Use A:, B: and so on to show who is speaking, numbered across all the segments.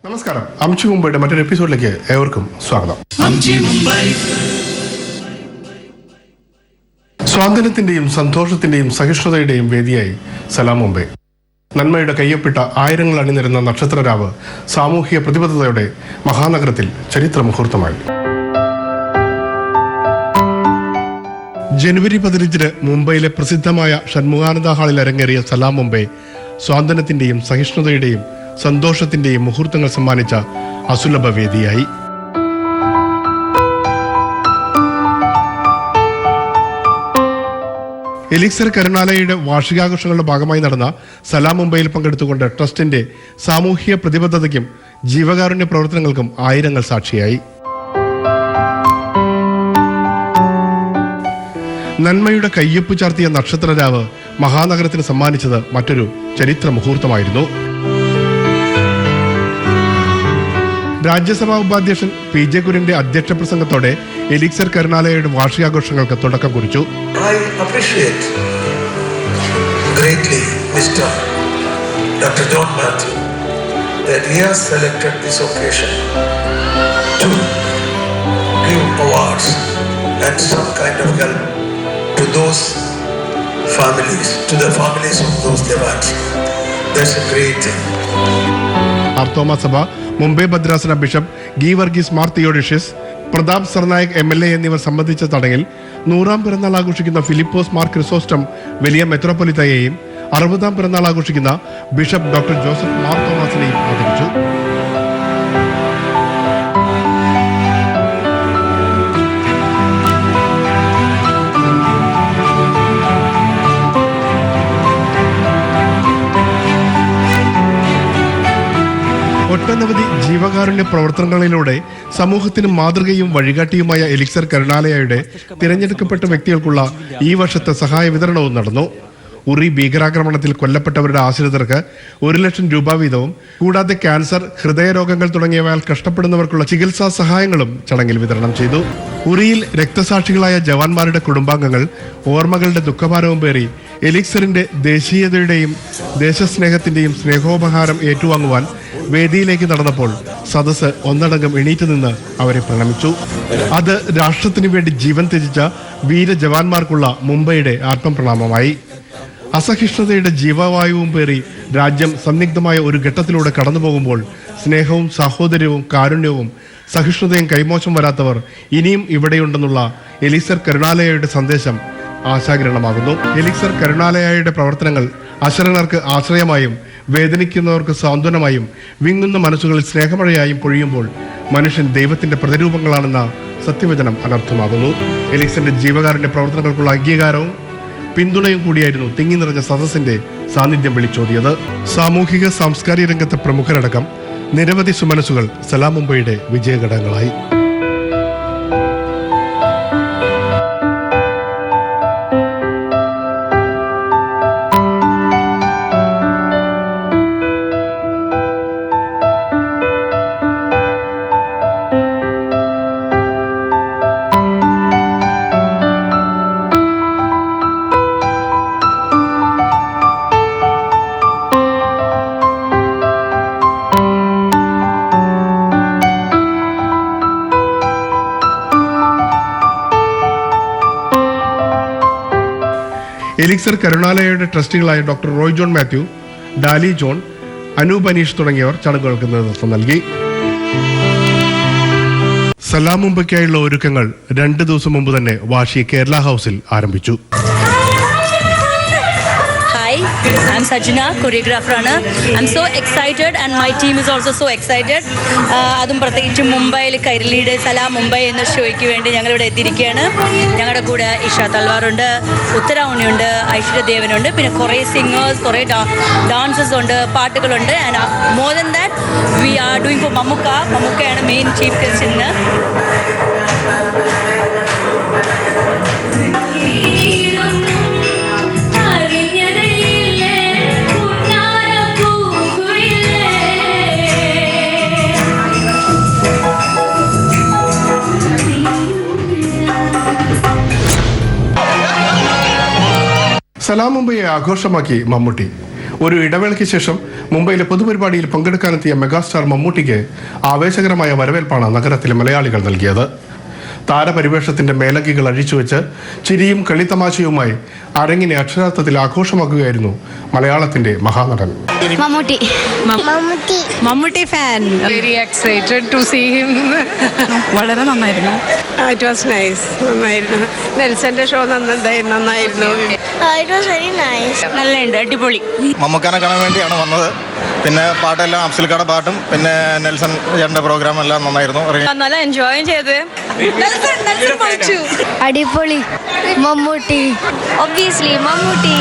A: നമസ്കാരം. അംചി മുംബൈയുടെ മറ്റൊരു എപ്പിസോഡിലേക്ക് ഏവർക്കും സ്വാഗതം. സ്വാതന്ത്ര്യത്തിന്റെയും സന്തോഷത്തിന്റെയും സഹിഷ്ണുതയുടെയും വേദിയായി സലാം മുംബൈ. നന്മയുടെ കയ്യൊപ്പിട്ട ആയിരങ്ങൾ അണിനിരുന്ന നക്ഷത്രരാവ് സാമൂഹിക പ്രതിബദ്ധതയുടെ മഹാനഗരത്തിൽ ചരിത്ര മുഹൂർത്തമായി. ജനുവരി 15 മുംബൈയിലെ പ്രസിദ്ധമായ ഷൺമുഖാനന്ദ ഹാളിൽ അരങ്ങേറിയ സലാം മുംബൈ സ്വാതന്ത്ര്യത്തിന്റെയും സഹിഷ്ണുതയുടെയും സന്തോഷത്തിന്റെയും മുഹൂർത്തങ്ങൾ സമ്മാനിച്ച അസുലഭ വേദിയായി. എലിക്സർ കരുണാലയയുടെ വാർഷികാഘോഷങ്ങളുടെ ഭാഗമായി നടന്ന സലാം മുംബൈയിൽ പങ്കെടുത്തുകൊണ്ട് ട്രസ്റ്റിന്റെ സാമൂഹിക പ്രതിബദ്ധതയ്ക്കും ജീവകാരുണ്യ പ്രവർത്തനങ്ങൾക്കും ആയിരങ്ങൾ സാക്ഷിയായി. നന്മയുടെ കയ്യൊപ്പ് ചാർത്തിയ നക്ഷത്രരാവ് മഹാനഗരത്തിന് സമ്മാനിച്ചത് മറ്റൊരു ചരിത്ര മുഹൂർത്തമായിരുന്നു. രാജ്യസഭാ ഉപാധ്യക്ഷൻ PJ കുര്യന്റെ അധ്യക്ഷ പ്രസംഗത്തോടെ എലിക്സർ കരുണാലയയുടെ വാർഷികാഘോഷങ്ങൾക്ക് തുടക്കം കുറിച്ചു.
B: I appreciate greatly Mr. Dr. John Matthew that he has selected this occasion to give awards and some kind of help to those families, to the families of those Devats. That's a great thing.
A: Marthoma സഭ മുംബൈ ഭദ്രാസന bishop Geevarghese Mar തിയോഡിഷ്യസ്, Pratap സർനായക് MLA എന്നിവർ സംബന്ധിച്ച ചടങ്ങിൽ 100ാം പിറന്നാൾ ആഘോഷിക്കുന്ന ഫിലിപ്പോസ് മാർ ക്രിസോസ്റ്റം വലിയ മെത്രോപൊലിത്തയെയും 60ാം പിറന്നാൾ ആഘോഷിക്കുന്ന ബിഷപ്പ് ഡോക്ടർ ജോസഫ് മാർ തോമസിനെയും ആദരിച്ചു. ഒട്ടനവധി ജീവകാരുണ്യ പ്രവർത്തനങ്ങളിലൂടെ സമൂഹത്തിന് മാതൃകയും വഴികാട്ടിയുമായ എലിക്സർ കരുണാലയയുടെ തിരഞ്ഞെടുക്കപ്പെട്ട വ്യക്തികൾക്കുള്ള ഈ വർഷത്തെ സഹായ വിതരണവും നടന്നു. ഉറി ഭീകരാക്രമണത്തിൽ കൊല്ലപ്പെട്ടവരുടെ ആശ്രിതർക്ക് 1 ലക്ഷം രൂപ വീതവും കൂടാതെ ക്യാൻസർ, ഹൃദയരോഗങ്ങൾ തുടങ്ങിയവയാൽ കഷ്ടപ്പെടുന്നവർക്കുള്ള ചികിത്സാ സഹായങ്ങളും ചടങ്ങിൽ വിതരണം ചെയ്തു. ഉറിയിൽ രക്തസാക്ഷികളായ ജവാന്മാരുടെ കുടുംബാംഗങ്ങൾ ഓർമ്മകളുടെ ദുഃഖഭാരവും പേറി എലിക്സറിന്റെ ദേശീയതയുടെയും ദേശസ്നേഹത്തിന്റെയും സ്നേഹോപഹാരം ഏറ്റുവാങ്ങുവാൻ വേദിയിലേക്ക് നടന്നപ്പോൾ സദസ്സ് ഒന്നടങ്കം എണീറ്റ് നിന്ന് അവരെ പ്രണമിച്ചു. അത് രാഷ്ട്രത്തിനു വേണ്ടി ജീവൻ ത്യജിച്ച വീര ജവാന്മാർക്കുള്ള മുംബൈയുടെ ആത്മപ്രണാമമായി. അസഹിഷ്ണുതയുടെ ജീവവായുവും പേറി രാജ്യം സന്നിഗ്ധമായ ഒരു ഘട്ടത്തിലൂടെ കടന്നുപോകുമ്പോൾ സ്നേഹവും സാഹോദര്യവും കാരുണ്യവും സഹിഷ്ണുതയും കൈമോശം വരാത്തവർ ഇനിയും ഇവിടെയുണ്ടെന്നുള്ള എലിക്സർ കരുണാലയയുടെ സന്ദേശം ആശാകിരണമാകുന്നു. എലിക്സർ കരുണാലയയുടെ പ്രവർത്തനങ്ങൾ അശരണർക്ക് ആശ്രയമായും വേദനിക്കുന്നവർക്ക് സാന്ത്വനമായും വിങ്ങുന്ന മനസ്സുകളിൽ സ്നേഹമഴയായും പൊഴിയുമ്പോൾ മനുഷ്യൻ ദൈവത്തിന്റെ പ്രതിരൂപങ്ങളാണെന്ന സത്യവചനം അനർത്ഥമാകുന്നു. എലിക്സറിന്റെ ജീവകാരുണ്യ പ്രവർത്തനങ്ങൾക്കുള്ള അംഗീകാരവും പിന്തുണയും കൂടിയായിരുന്നു തിങ്ങി നിറഞ്ഞ സദസ്സിന്റെ സാന്നിധ്യം വിളിച്ചോതിയത്. സാമൂഹിക സാംസ്കാരിക രംഗത്തെ പ്രമുഖരടക്കം നിരവധി സുമനസുകൾ സലാം മുംബൈയുടെ വിജയഘടകങ്ങളായി. എലിക്സർ കരുണാലയയുടെ ട്രസ്റ്റികളായ ഡോക്ടർ റോയ് ജോൺ മാത്യു, ഡാലി ജോൺ, അനൂപ് അനീഷ് തുടങ്ങിയവർ ചടങ്ങുകൾക്ക് നേതൃത്വം നൽകി. സലാം മുംബൈക്കായുള്ള ഒരുക്കങ്ങൾ 2 ദിവസം മുമ്പ് തന്നെ വാഷി കേരള ഹൗസിൽ ആരംഭിച്ചു.
C: I'm Sajina, choreographer. I'm so excited and my team is also so excited. അതും പ്രത്യേകിച്ച് മുംബൈയിൽ കൈരളിയുടെ സലാം മുംബൈ എന്ന ഷോയ്ക്ക് വേണ്ടി ഞങ്ങളിവിടെ എത്തിയിരിക്കുകയാണ്. ഞങ്ങളുടെ കൂടെ ഇഷ തൽവാറുണ്ട്, ഉത്തരാവുണിയുണ്ട്, ഐശ്വര്യദേവനുണ്ട്, പിന്നെ കുറേ സിംഗേഴ്സ്, കുറേ ഡാൻസേഴ്സ് ഉണ്ട്, പാട്ടുകളുണ്ട്. And more than that we are doing for മമ്മൂക്കയാണ് മെയിൻ ചീഫ് ഗസ്റ്റ് ഇന്ന്.
A: സലാം മുംബൈയെ ആഘോഷമാക്കി മമ്മൂട്ടി. ഒരു ഇടവേളയ്ക്ക് ശേഷം മുംബൈയിലെ പൊതുപരിപാടിയിൽ പങ്കെടുക്കാനെത്തിയ മെഗാസ്റ്റാർ മമ്മൂട്ടിക്ക് ആവേശകരമായ വരവേൽപ്പാണ് നഗരത്തിലെ മലയാളികൾ നൽകിയത്. താരപരിവേഷത്തിന്റെ മേലങ്കികൾ അഴിച്ചുവെച്ച് ചിരിയും കളിത്തമാശയുമായി അരങ്ങിനെ അക്ഷരാർത്ഥത്തിൽ ആഘോഷമാക്കുകയായിരുന്നു മലയാളത്തിന്റെ മഹാനടൻ.
D: Mammootty fan.
E: Very excited to see him.
D: വളരെ നന്നായിരുന്നു.
E: It was nice. നന്നായിരുന്നു. നെൽസന്റെ ഷോ നന്നായിരുന്നു.
C: നല്ലുണ്ട്, അടിപൊളി.
F: മമ്മൂക്കാനെ കാണാൻ വേണ്ടിയാണ് വന്നത്. പിന്നെ പാട്ടെല്ലാം അഫ്സൽക്കാരുടെ പാട്ടും പിന്നെ നെൽസൺ ചേട്ടൻ്റെ പ്രോഗ്രാം എല്ലാം നന്നായിരുന്നു.
C: നല്ല എൻജോയ് ചെയ്ത്.
D: അടിപൊളി. മമ്മൂട്ടി, ഒബ്വിയസ്ലി മമ്മൂട്ടി.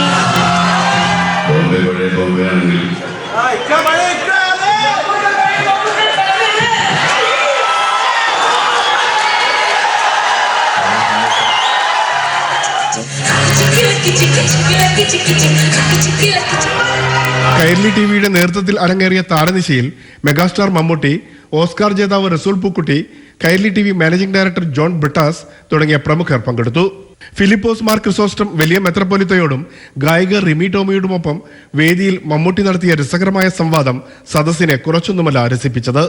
A: കൈരളി ടിവിയുടെ നേതൃത്വത്തിൽ അരങ്ങേറിയ താരനിശയിൽ മെഗാസ്റ്റാർ മമ്മൂട്ടി, ഓസ്കാർ ജേതാവ് റസൂൽ Pookutty, Kairali TV managing director John Brittas തുടങ്ങിയ പ്രമുഖർ പങ്കെടുത്തു. ഫിലിപ്പോസ് മാർ ക്രിസോസ്റ്റം വലിയ മെത്രപ്പൊലിത്തയോടും ഗായിക റിമി ടോമിയോടുമൊപ്പം വേദിയിൽ മമ്മൂട്ടി നടത്തിയ രസകരമായ സംവാദം സദസ്സിനെ കുറച്ചൊന്നുമല്ല രസിപ്പിച്ചത്.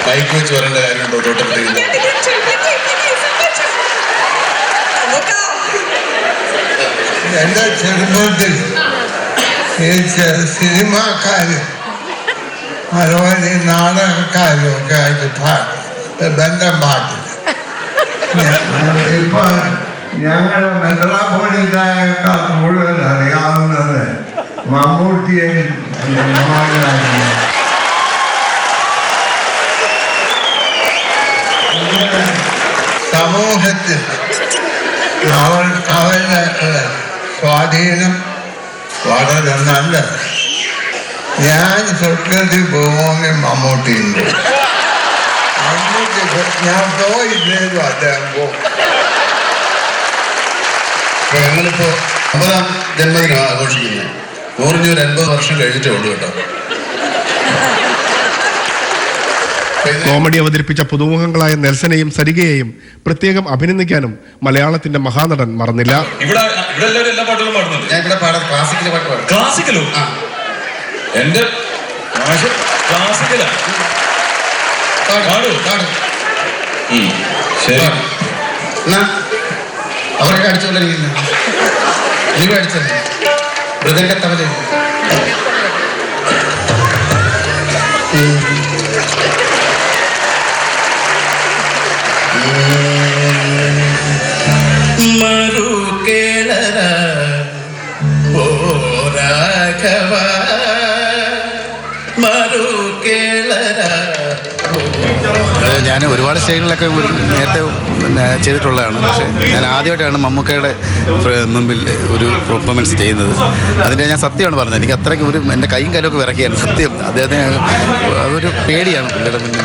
G: ബൈക്ക് വെച്ച് വരേണ്ട കാര്യമുണ്ടോ തോട്ടത്തിൽ?
B: എന്റെ ചെറുപ്പത്തിൽ സിനിമാക്കാരും അതുപോലെ നാടകക്കാരും ഒക്കെ ആയിട്ട് ബന്ധം പാട്ടില്ല. ഇപ്പൊ ഞങ്ങളുടെ മെത്രാപ്പോലീത്തായേക്കാൾ കൂടുതൽ അറിയാവുന്നത് മമ്മൂട്ടിയെ സമൂഹത്തിൽ അവരുടെ സ്വാധീനം വളരെ നല്ലത്. ഞാൻ സ്വർഗത്തിൽ പോകുമെങ്കിൽ മമ്മൂട്ടിയുണ്ട്. മമ്മൂട്ടി ഞാൻ പോയില്ലേലും അദ്ദേഹം പോകും.
G: ഞങ്ങളിപ്പോ 50ാം ജന്മദിനം ആഘോഷിക്കുന്നത്. 150 വർഷം കഴിഞ്ഞിട്ടേ ഉള്ളൂ കേട്ടോ.
A: കോമഡി അവതരിപ്പിച്ച പുതുമുഖങ്ങളായ നെൽസനെയും സരികയെയും പ്രത്യേകം അഭിനന്ദിക്കാനും മലയാളത്തിന്റെ മഹാനടൻ മറന്നില്ല.
G: ഇവിടെ എല്ലാ പാട്ടുകളും പാടുന്നുണ്ട്. ഞാൻ ഇവിടെ പാടാം. ക്ലാസിക്കൽ പാട്ട് പാടും. ക്ലാസിക്കലോ? എന്റെ ക്ലാസിക്കലാ. ശരി,
B: അവരൊക്കെ അടിച്ചോണ്ടിരിക്കില്ല. നീ അടിച്ചത് മൃദംഗത്തവരെ
G: മരു കേളര ഓ രാഘവ മരു കേളര.
F: ഞാൻ ഒരുപാട് സ്റ്റേജിലൊക്കെ നേരത്തെ ചെയ്തിട്ടുള്ളതാണ്. പക്ഷേ ഞാൻ ആദ്യമായിട്ടാണ് മമ്മൂക്കയുടെ മുമ്പിൽ ഒരു പെർഫോമൻസ് ചെയ്യുന്നത്. അതിൻ്റെ ഞാൻ സത്യമാണ് പറഞ്ഞത്. എനിക്ക് അത്രയ്ക്ക് എൻ്റെ കൈയും കാലമൊക്കെ വിറക്കിയാണ് സത്യം. അദ്ദേഹത്തിന് അതൊരു പേടിയാണ് പുള്ളിയുടെ മുന്നിൽ.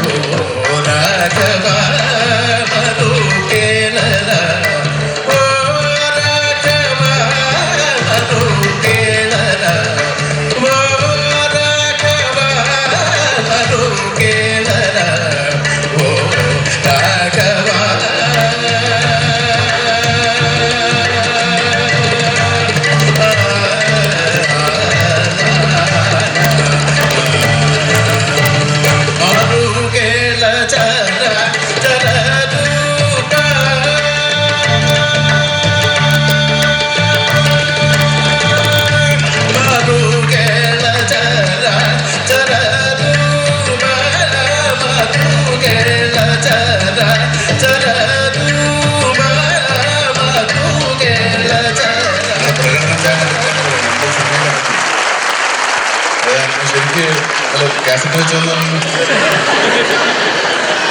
G: കാസറ്റ് വെച്ചൊന്ന്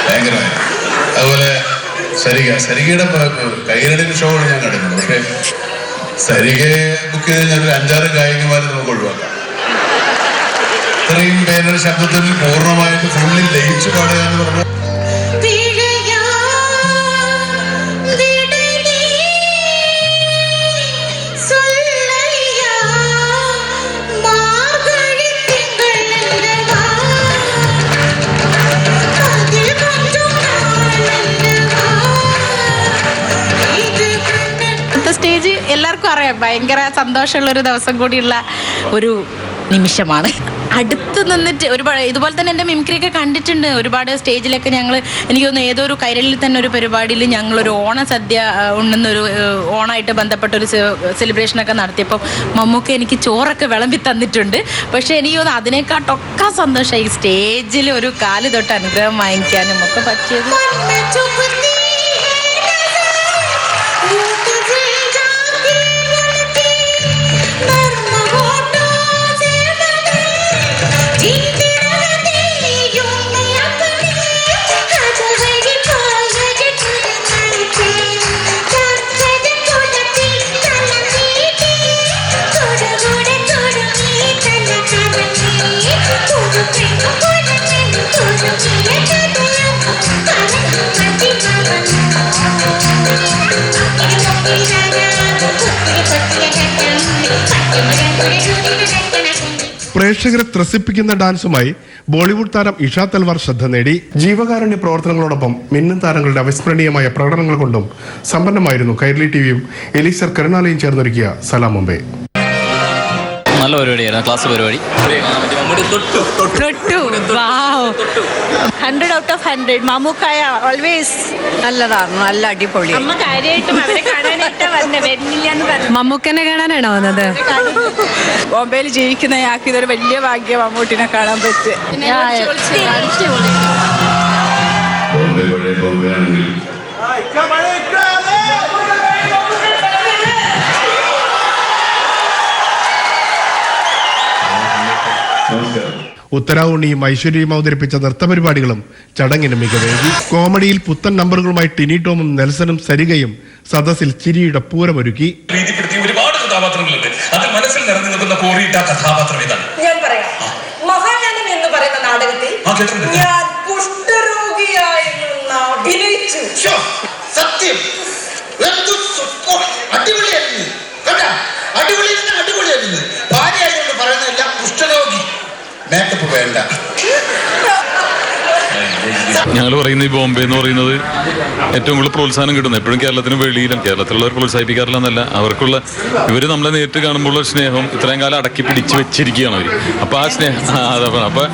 G: ഭയങ്കരമായി. അതുപോലെ സരികയുടെ കൈരളി ഷോകൾ ഞാൻ കണ്ടിട്ടുണ്ട്. പക്ഷേ സരികയെ ബുക്ക് ചെയ്ത് ഞാനൊരു 5-6 ഗായികമാരെ നമുക്ക് ഒഴിവാക്കാം. ഇത്രയും പേരുടെ ശബ്ദത്തിൽ പൂർണ്ണമായിട്ട് ഫുള്ളിൽ ലയിച്ചു പാടുക എന്ന് പറഞ്ഞാൽ
H: പറയാം, ഭയങ്കര സന്തോഷമുള്ളൊരു ദിവസം കൂടിയുള്ള ഒരു നിമിഷമാണ്. അടുത്ത് നിന്നിട്ട് ഒരുപാട് ഇതുപോലെ തന്നെ എൻ്റെ മിമിക്രിയൊക്കെ കണ്ടിട്ടുണ്ട്. ഒരുപാട് സ്റ്റേജിലൊക്കെ എനിക്ക് തോന്നുന്നു ഏതോ ഒരു കൈരളിൽ തന്നെ ഒരു പരിപാടിയിൽ ഞങ്ങളൊരു ഓണസദ്യ ഉണ്ടെന്നൊരു ഓണമായിട്ട് ബന്ധപ്പെട്ടൊരു സെലിബ്രേഷനൊക്കെ നടത്തിയപ്പോൾ മമ്മൂക്ക എനിക്ക് ചോറൊക്കെ വിളമ്പി തന്നിട്ടുണ്ട്. പക്ഷേ എനിക്ക് തോന്നുന്നു അതിനേക്കാട്ടൊക്കെ സന്തോഷമായി സ്റ്റേജിൽ ഒരു കാല് തൊട്ട് അനുഗ്രഹം വാങ്ങിക്കാനും ഒക്കെ പറ്റിയത്.
A: പ്രേക്ഷകരെ ത്രസിപ്പിക്കുന്ന ഡാൻസുമായി ബോളിവുഡ് താരം ഇഷ തൽവാർ ശ്രദ്ധ നേടി. ജീവകാരുണ്യ പ്രവർത്തനങ്ങളോടൊപ്പം മിന്നും താരങ്ങളുടെ അവിസ്മരണീയമായ പ്രകടനങ്ങൾ കൊണ്ടും സമ്പന്നമായിരുന്നു കൈരളി ടിവിയും എലീസർ കരുണാലയും ചേർന്നൊരുക്കിയ സലാം മുംബൈ.
I: നല്ല പരിപാടിയായിരുന്നു, ക്ലാസ് പരിപാടി.
C: 100 out of 100. മമ്മൂക്കായ ഓൾവേസ്
E: നല്ലതായിരുന്നു, നല്ല അടിപൊളി.
C: അമ്മ കാര്യമായിട്ടും അവരെ കാണാനായിട്ട് വരുന്നില്ലെന്ന് പറഞ്ഞു.
D: മമ്മൂക്കനെ കാണാനാണോ വന്നത്?
E: ബോംബെയിൽ ജീവിക്കുന്ന ഞങ്ങൾക്ക് ഇതൊരു വലിയ ഭാഗ്യം മമ്മൂട്ടിനെ കാണാൻ പറ്റും.
A: ഉത്തരാവുണ്ണിയും ഐശ്വര്യയും അവതരിപ്പിച്ച നൃത്തപരിപാടികളും ചടങ്ങിന് മികവേകി. കോമഡിയിൽ പുത്തൻ നമ്പറുകളുമായി ടിനി ടോമും നെൽസണും സരികയും സദസ്സിൽ ചിരിയുടെ പൂരമൊരുക്കി.
J: ഒരുപാട് കഥാപാത്രങ്ങളുണ്ട്. അത് മനസ്സിൽ നിറഞ്ഞു നിൽക്കുന്ന കോറിയിട്ട കഥാപാത്രം ഇതാണ്. ഞാൻ പറയാം, മഹാജ്ഞാനം എന്ന് പറയുന്ന നാടകത്തിൽ ഞാൻ കുഷ്ഠരോഗിയായി അഭിനയിച്ചു.
F: സത്യം അടിപൊളിയായിരുന്നു, അടിപൊളിയായിരുന്നു. ഭാര്യയായതുകൊണ്ട് പറയുന്നില്ല, കുഷ്ഠരോഗി മേക്കപ്പ് വേണ്ട.
K: ഞങ്ങൾ പറയുന്ന ഈ ബോംബെ എന്ന് പറയുന്നത് ഏറ്റവും കൂടുതൽ പ്രോത്സാഹനം കിട്ടുന്നത് എപ്പോഴും കേരളത്തിന് വെളിയിലും, കേരളത്തിലുള്ളവർ പ്രോത്സാഹിപ്പിക്കാറില്ലെന്നല്ല, അവർക്കുള്ള ഇവർ നമ്മളെ നേരിട്ട് കാണുമ്പോഴുള്ള സ്നേഹം ഇത്രയും കാലം അടക്കി പിടിച്ച് വെച്ചിരിക്കുകയാണ് അവർ. അപ്പോൾ ആ സ്നേഹം അപ്പോൾ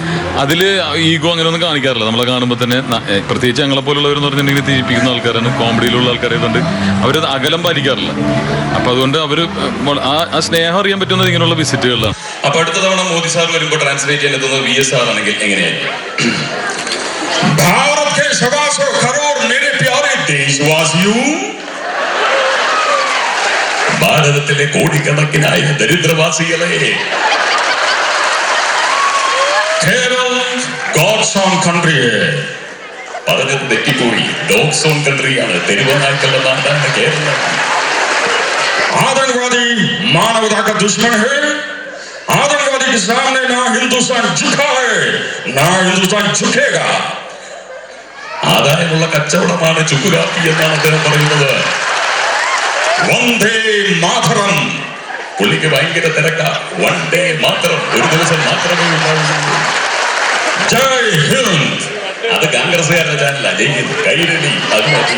K: അതിൽ ഈഗോ അങ്ങനെയൊന്നും കാണിക്കാറില്ല. നമ്മളെ കാണുമ്പോൾ തന്നെ പ്രത്യേകിച്ച് ഞങ്ങളെ പോലുള്ളവരെന്ന് പറഞ്ഞിട്ടുണ്ടെങ്കിൽ തിരിപ്പിക്കുന്ന ആൾക്കാരാണ്, കോമഡിയിലുള്ള ആൾക്കാരായതുകൊണ്ട് അവർ അകലം പാലിക്കാറില്ല. അപ്പോൾ അതുകൊണ്ട് അവർ ആ സ്നേഹം അറിയാൻ പറ്റുന്നത് ഇങ്ങനെയുള്ള വിസിറ്റുകളിലാണ്.
J: അപ്പൊ അടുത്ത തവണ മോദി സാർ വരുമ്പോൾ ട്രാൻസ്ലേറ്റ് ചെയ്യാൻ എത്തുന്നത് VS ആണെങ്കിൽ എങ്ങനെയായിരിക്കും? भारत के 125 करोड़ मेरे प्यारे देशवासियों, ഭാരതത്തിലെ കോടിക്കണക്കിനായ ദരിദ്രവാസികളെ, കേരളം ഗോഡ്സ് ഓൺ കൺട്രി. പറഞ്ഞത് തെറ്റിപ്പോയി, ഡോഗ്സ് ഓൺ കൺട്രിയാണ്, തെരുവനായ്ക്കളുടെ നാടാണ് കേരളം. आतंकवादी मानवता का दुश्मन है. आतंकवादी के सामने ना हिंदुस्तान झुका है, ना हिंदुस्तान झुकेगा. ആദായമുള്ള കച്ചവടമാണ് ചുക്കുകാപ്പി എന്നാണ് അദ്ദേഹം പറയുന്നത്. വന്ദേ മാതരം. പുള്ളിക്ക് ഭയങ്കര തിരക്ക. വന്ദേ മാതരം ഒരു ദിവസം മാത്രമേ ഉണ്ടാവുള്ളൂ. ജയ് ഹിന്ദ്. അത് കോൺഗ്രസ്സുകാരുടെ ചാനല. ജയ് ഹിന്ദ് കൈരളി അത് മതി.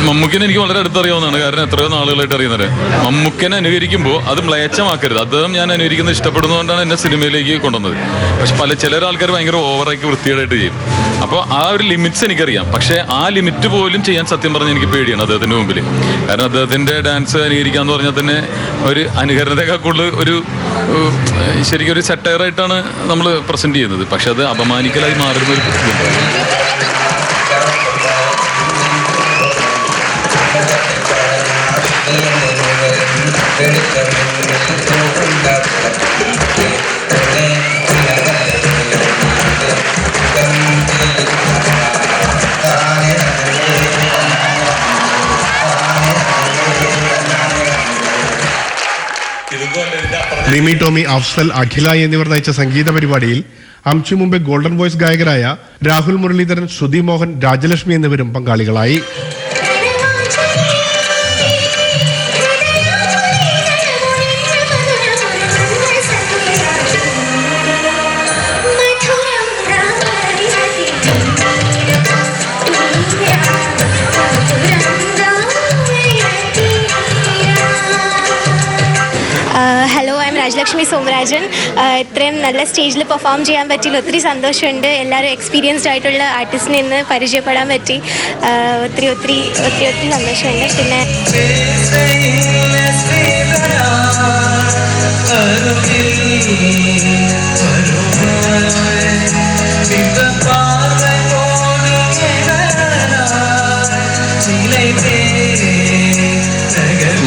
K: മമ്മൂക്കിനെ എനിക്ക് വളരെ അടുത്തറിയാവുന്നതാണ്, കാരണം എത്രയോ നാളുകളായിട്ട് അറിയുന്നത്. മമ്മൂക്കിനെ അനുകരിക്കുമ്പോൾ അത് മ്ലേച്ഛമാക്കരുത്. അദ്ദേഹം ഞാൻ അനുകരിക്കുന്നത് ഇഷ്ടപ്പെടുന്നതുകൊണ്ടാണ് എന്നെ സിനിമയിലേക്ക് കൊണ്ടുവന്നത്. പക്ഷെ ചില ആൾക്കാർ ഭയങ്കര ഓവറാക്കി വൃത്തികേടായിട്ട് ചെയ്യും. അപ്പോൾ ആ ഒരു ലിമിറ്റ്സ് എനിക്കറിയാം. പക്ഷേ ആ ലിമിറ്റ് പോലും ചെയ്യാൻ സത്യം പറഞ്ഞ് എനിക്ക് പേടിയാണ് അദ്ദേഹത്തിൻ്റെ മുമ്പിൽ. കാരണം അദ്ദേഹത്തിൻ്റെ ഡാൻസ് അനുകരിക്കാന്ന് പറഞ്ഞാൽ തന്നെ ഒരു അനുകരണത്തെക്കാൾ കൂടുതൽ ഒരു ശരിക്കും ഒരു സെറ്റയറായിട്ടാണ് നമ്മൾ പ്രസൻറ്റ് ചെയ്യുന്നത്. പക്ഷെ അത് അപമാനിക്കലായി മാറുന്ന ഒരു ഇതുണ്ട്.
A: റിമി ടോമി, അഫ്സൽ, അഖില എന്നിവർ നയിച്ച സംഗീത പരിപാടിയിൽ അംശു മുമ്പേ ഗോൾഡൻ വോയ്സ് ഗായകരായ രാഹുൽ മുരളീധരൻ, ശ്രുതി മോഹൻ, രാജലക്ഷ്മി എന്നിവരും പങ്കാളികളായി.
D: ഇമാജിൻ. ഇത്രയും നല്ല സ്റ്റേജിൽ പെർഫോം ചെയ്യാൻ പറ്റിയില്ല, ഒത്തിരി സന്തോഷമുണ്ട്. എല്ലാവരും എക്സ്പീരിയൻസ്ഡ് ആയിട്ടുള്ള ആർട്ടിസ്റ്റിനെ ഇന്ന് പരിചയപ്പെടാൻ പറ്റി. ഒത്തിരി ഒത്തിരി ഒത്തിരി ഒത്തിരി സന്തോഷമുണ്ട്. പിന്നെ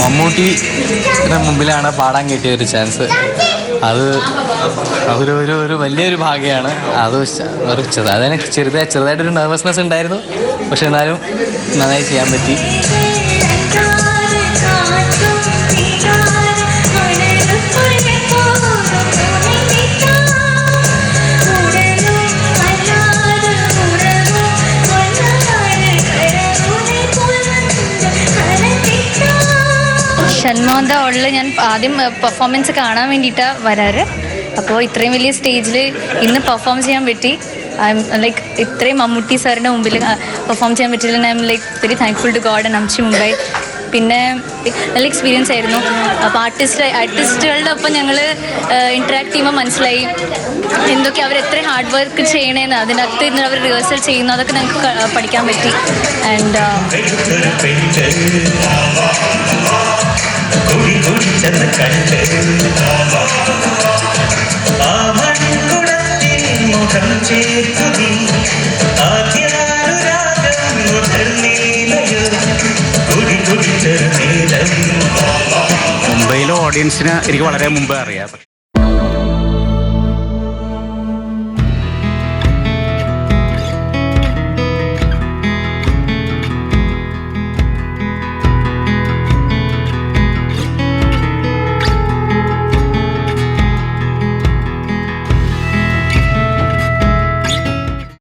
I: മമ്മൂട്ടിയുടെ മുമ്പിലാണ് പാടാൻ കിട്ടിയ ഒരു ചാൻസ്. ഒരു വലിയൊരു ഭാഗ്യമാണ്. അതിന് ചെറുതായിട്ടൊരു നെർവസ്നെസ് ഉണ്ടായിരുന്നു, പക്ഷെ എന്നാലും നന്നായി ചെയ്യാൻ പറ്റി.
C: ഷൺമോന്റെ ഹോളിൽ ഞാൻ ആദ്യം പെർഫോമൻസ് കാണാൻ വേണ്ടിയിട്ടാണ് വരാറ്. അപ്പോൾ ഇത്രയും വലിയ സ്റ്റേജിൽ ഇന്ന് പെർഫോം ചെയ്യാൻ പറ്റി. ഐ എം ലൈക്ക് ഇത്രയും മമ്മൂട്ടി സാറിൻ്റെ മുമ്പിൽ പെർഫോം ചെയ്യാൻ പറ്റില്ല. I am like very thankful to God and അംശി മുംബൈ. പിന്നെ നല്ല എക്സ്പീരിയൻസ് ആയിരുന്നു. അപ്പോൾ ആർട്ടിസ്റ്റുകളുടെ ഒപ്പം ഞങ്ങൾ ഇൻട്രാക്ട് ചെയ്യുമ്പോൾ മനസ്സിലായി എന്തൊക്കെ അവർ എത്ര ഹാർഡ് വർക്ക് ചെയ്യണേന്ന്. അതിനകത്ത് ഇന്ന് അവർ റിഹേഴ്സൽ ചെയ്യുന്നു, അതൊക്കെ ഞങ്ങൾക്ക് പഠിക്കാൻ പറ്റി. ആൻഡ്
F: മുംബൈയിലെ ഓഡിയൻസിന് എനിക്ക് വളരെ മുമ്പേ അറിയാം.